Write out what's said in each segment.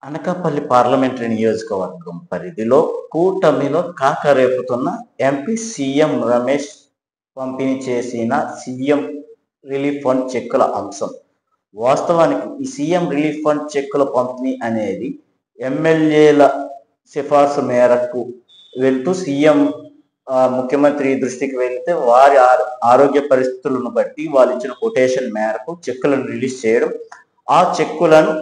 Anakapalli parliamentary నియోజకవర్గం పరిధిలో కూటమిలో కాకరేపుతున్న ఎంపీ సీఎం రమేష్ పంపిణీ చేసిన సీఎం రిలీఫ్ ఫండ్ చెక్కుల అంశం. వాస్తవానికి ఈ సీఎం రిలీఫ్ ఫండ్ చెక్కుల పంపిణీ అనేది ఎమ్మెల్యేల సిఫార్సు మేరకు వెళ్తూ సీఎం ముఖ్యమంత్రి దృష్టికి వెళ్తే వారి ఆరోగ్య పరిస్థితులను బట్టి వాళ్ళు ఇచ్చిన కొటేషన్ మేరకు చెక్కులను రిలీజ్ చేయడం, ఆ చెక్కులను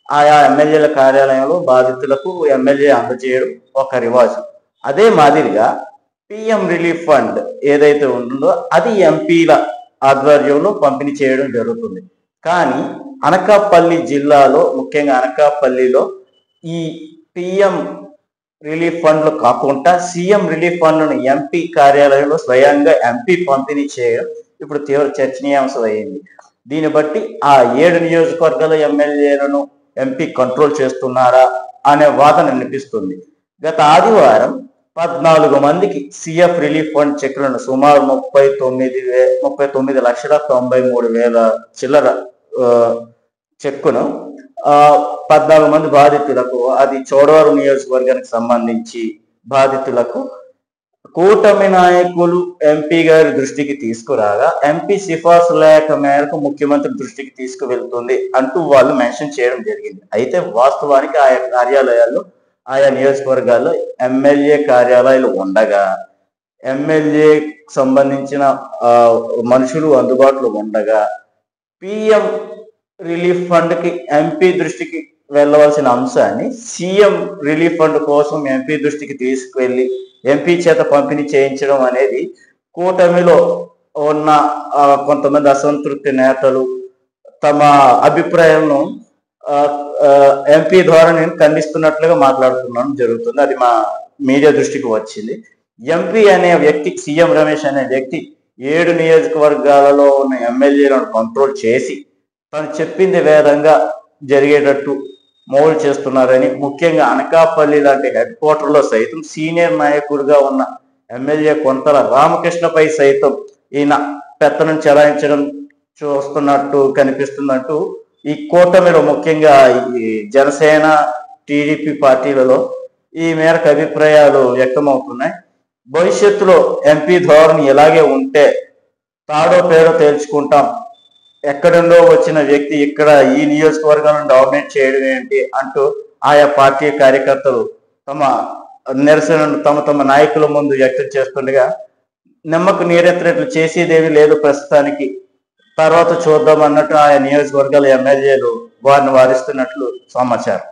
ఆయా ఎమ్మెల్యేల కార్యాలయంలో బాధితులకు ఎమ్మెల్యే అందజేయడం ఒక రివాజు. అదే మాదిరిగా పిఎం రిలీఫ్ ఫండ్ ఏదైతే ఉంటుందో అది ఎంపీల ఆధ్వర్యంలో పంపిణీ చేయడం జరుగుతుంది. కానీ అనకాపల్లి జిల్లాలో, ముఖ్యంగా అనకాపల్లిలో ఈ పిఎం రిలీఫ్ ఫండ్లు కాకుండా సీఎం రిలీఫ్ ఫండ్లను ఎంపీ కార్యాలయంలో స్వయంగా ఎంపీ పంపిణీ చేయడం ఇప్పుడు తీవ్ర చర్చనీయాంశం అయింది. దీన్ని బట్టి ఆ 7 నియోజకవర్గాల ఎమ్మెల్యేలను ఎంపీ కంట్రోల్ చేస్తున్నారా అనే వాదన వినిపిస్తుంది. గత ఆదివారం 14 మందికి సిఎఫ్ రిలీఫ్ ఫండ్ చెక్కులను సుమారు 39,93,000 చిల్లర చెక్కును 14 మంది బాధితులకు, అది చోడవరం నియోజకవర్గానికి సంబంధించి బాధితులకు కూటమి నాయకులు ఎంపీ గారి దృష్టికి తీసుకురాగా ఎంపీ సిఫార్సు లేఖ మేరకు ముఖ్యమంత్రి దృష్టికి తీసుకువెళ్తుంది అంటూ వాళ్ళు మెన్షన్ చేయడం జరిగింది. అయితే వాస్తవానికి ఆయా కార్యాలయాల్లో, ఆయా నియోజకవర్గాల్లో ఎమ్మెల్యే కార్యాలయాలు ఉండగా, ఎమ్మెల్యే సంబంధించిన మనుషులు అందుబాటులో ఉండగా, పిఎం రిలీఫ్ ఫండ్కి ఎంపీ దృష్టికి వెళ్ళవలసిన అంశాన్ని సీఎం రిలీఫ్ ఫండ్ కోసం ఎంపీ దృష్టికి తీసుకువెళ్ళి ఎంపీ చేత పంపిణీ చేయించడం అనేది కూటమిలో ఉన్న కొంతమంది అసంతృప్తి నేతలు తమ అభిప్రాయాలను ఎంపీ ద్వారా నేను ఖండిస్తున్నట్లుగా మాట్లాడుతున్నాను జరుగుతుంది. అది మా మీడియా దృష్టికి వచ్చింది. ఎంపీ అనే వ్యక్తి, సీఎం రమేష్ అనే వ్యక్తి 7 నియోజకవర్గాలలో ఉన్న ఎమ్మెల్యేలను కంట్రోల్ చేసి తను చెప్పింది వేదంగా జరిగేటట్టు మౌలు చేస్తున్నారని, ముఖ్యంగా అనకాపల్లి లాంటి హెడ్ క్వార్టర్లో సైతం సీనియర్ నాయకుడిగా ఉన్న ఎమ్మెల్యే కొంతల రామకృష్ణపై సైతం ఈయన పెత్తనం చెలాయించడం చూస్తున్నట్టు కనిపిస్తుందంటూ ఈ కూటమిలో, ముఖ్యంగా ఈ జనసేన టీడీపీ పార్టీలలో ఈ మేరకు అభిప్రాయాలు వ్యక్తమవుతున్నాయి. భవిష్యత్తులో ఎంపీ ధోరణి ఇలాగే ఉంటే తాడో పేడో తేల్చుకుంటాం, ఎక్కడుండో వచ్చిన వ్యక్తి ఇక్కడ ఈ నియోజకవర్గాలను డామినేట్ చేయడం ఏంటి అంటూ ఆయా పార్టీ కార్యకర్తలు తమ నిరసనను తమ నాయకుల ముందు వ్యక్తం చేస్తుండగా, నిమ్మకు నీరెత్తినట్లు చేసేదేవి లేదు ప్రస్తుతానికి, తర్వాత చూద్దాం అన్నట్టు ఆయా నియోజకవర్గాల ఎమ్మెల్యేలు వారిని వారిస్తున్నట్లు సమాచారం.